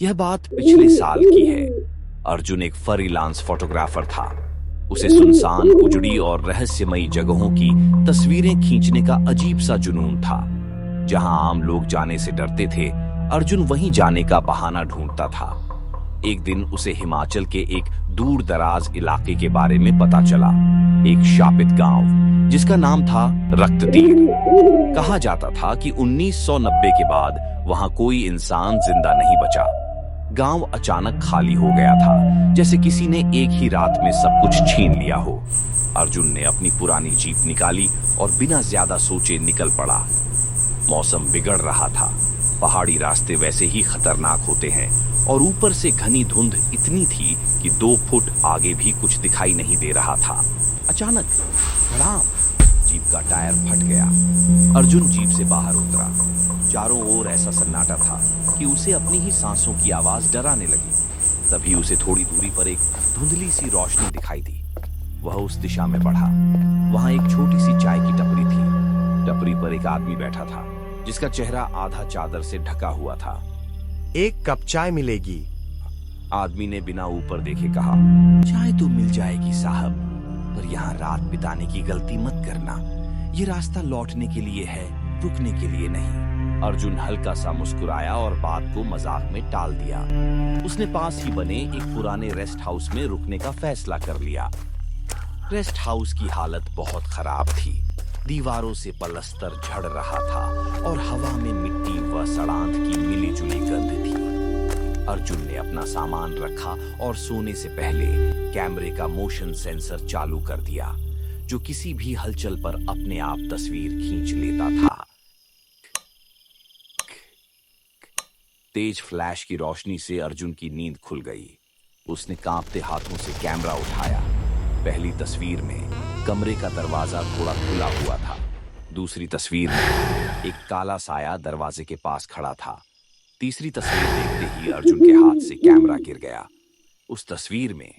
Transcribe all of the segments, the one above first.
यह बात पिछले साल की है। अर्जुन एक फ्रीलांस फोटोग्राफर था। उसे सुनसान, उजड़ी और रहस्यमयी जगहों की तस्वीरें खींचने का अजीब सा जुनून था। जहां आम लोग जाने से डरते थे, अर्जुन वहीं जाने का बहाना ढूंढता था। एक दिन उसे हिमाचल के एक दूर दराज इलाके के बारे में पता चला। एक शापित गांव जिसका नाम था रक्ततीर। कहा जाता था कि 1990 के बाद वहां कोई इंसान जिंदा नहीं बचा। गांव अचानक खाली हो गया था, जैसे किसी ने एक ही रात में सब कुछ छीन लिया हो। अर्जुन ने अपनी पुरानी जीप निकाली और बिना ज्यादा सोचे निकल पड़ा। मौसम बिगड़ रहा था, पहाड़ी रास्ते वैसे ही खतरनाक होते हैं और ऊपर से घनी धुंध इतनी थी कि 2 फुट आगे भी कुछ दिखाई नहीं दे रहा था। अचानक धड़ाम, जीप का टायर फट गया। अर्जुन जीप से बाहर उतरा। चारों ओर ऐसा सन्नाटा था कि उसे अपनी ही सांसों की आवाज डराने लगी। तभी उसे थोड़ी दूरी पर एक धुंधली सी रोशनी दिखाई दी। वह उस दिशा में बढ़ा। वहां एक छोटी सी चाय की टपरी थी। टपरी पर एक आदमी बैठा था, जिसका चेहरा आधा चादर से ढका हुआ था। एक कप चाय मिलेगी? आदमी ने बिना ऊपर देखे कहा। चाय तो मिल जाएगी साहब, पर यहाँ रात बिताने की गलती मत करना। ये रास्ता लौटने के लिए है, रुकने के लिए नहीं। अर्जुन हल्का सा मुस्कुराया और बात को मजाक में टाल दिया। उसने पास ही बने एक पुराने रेस्ट हाउस में रुकने का फैसला कर लिया। रेस्ट हाउस की हालत बहुत खराब थी। दीवारों से पलस्तर झड़ रहा था और हवा में मिट्टी व सड़ांत की मिली-जुली गंध थी। अर्जुन ने अपना सामान रखा और सोने से पहले कैमरे का मोशन सेंसर चालू कर दिया, जो किसी भी हलचल पर अपने आप तस्वीर खींच लेता था। तेज फ्लैश की रोशनी से अर्जुन की नींद खुल गई। उसने कांपते हाथों से कैमरा उठाया। पहली तस्वीर में कमरे का दरवाजा थोड़ा खुला हुआ था। दूसरी तस्वीर में एक काला साया दरवाजे के पास खड़ा था। तीसरी तस्वीर देखते ही अर्जुन के हाथ से कैमरा गिर गया। उस तस्वीर में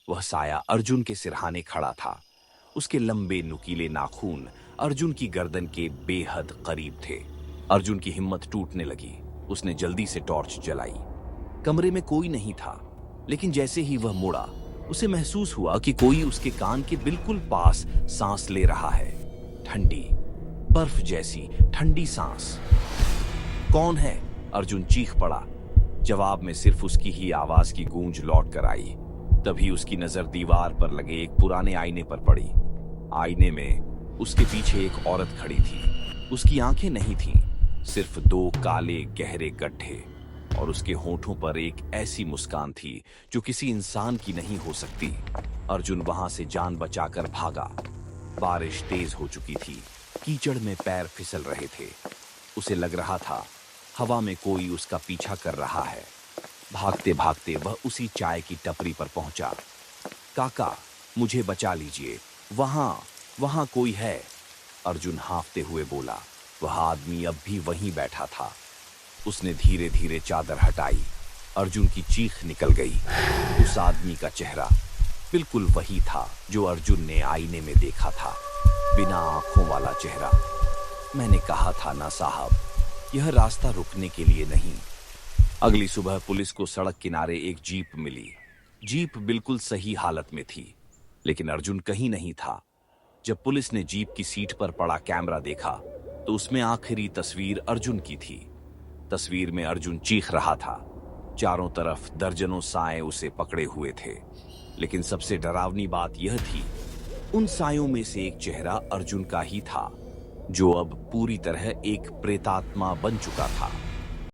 वह साया अर्जुन के सिरहाने खड़ा था। उसके लंबे नुकीले नाखून अर्जुन की गर्दन के बेहद करीब थे। अर्जुन की हिम्मत टूटने लगी। उसने जल्दी से टॉर्च जलाई। कमरे में कोई नहीं था, लेकिन जैसे ही वह मुड़ा, उसे महसूस हुआ कि कोई उसके कान के बिल्कुल पास सांस ले रहा है। ठंडी, बर्फ जैसी ठंडी सांस। कौन है? अर्जुन चीख पड़ा। जवाब में सिर्फ उसकी ही आवाज की गूंज लौट कर आई। तभी उसकी नजर दीवार पर लगे एक पुराने आईने पर पड़ी। आईने में उसके पीछे एक औरत खड़ी थी। उसकी आंखें नहीं थीं, सिर्फ 2 काले गहरे गड्ढे, और उसके होठों पर एक ऐसी मुस्कान थी जो किसी इंसान की नहीं हो सकती। अर्जुन वहां से जान बचाकर भागा। बारिश तेज हो चुकी थी। कीचड़ में पैर फिसल रहे थे। उसे लग रहा था हवा में कोई उसका पीछा कर रहा है। भागते भागते वह उसी चाय की टपरी पर पहुंचा। काका, मुझे बचा लीजिए, वहां कोई है। अर्जुन हांफते हुए बोला। वह आदमी अब भी वहीं बैठा था। उसने धीरे धीरे चादर हटाई। अर्जुन की चीख निकल गई। उस आदमी का चेहरा बिल्कुल वही था जो अर्जुन ने आईने में देखा था। बिना आंखों वाला चेहरा। मैंने कहा था ना साहब, यह रास्ता रुकने के लिए नहीं। अगली सुबह पुलिस को सड़क किनारे एक जीप मिली। जीप बिल्कुल सही हालत में थी, लेकिन अर्जुन कहीं नहीं था। जब पुलिस ने जीप की सीट पर पड़ा कैमरा देखा, तो उसमें आखिरी तस्वीर अर्जुन की थी। तस्वीर में अर्जुन चीख रहा था। चारों तरफ दर्जनों साए उसे पकड़े हुए थे। लेकिन सबसे डरावनी बात यह थी, उन सायों में से एक चेहरा अर्जुन का ही था, जो अब पूरी तरह एक प्रेतात्मा बन चुका था।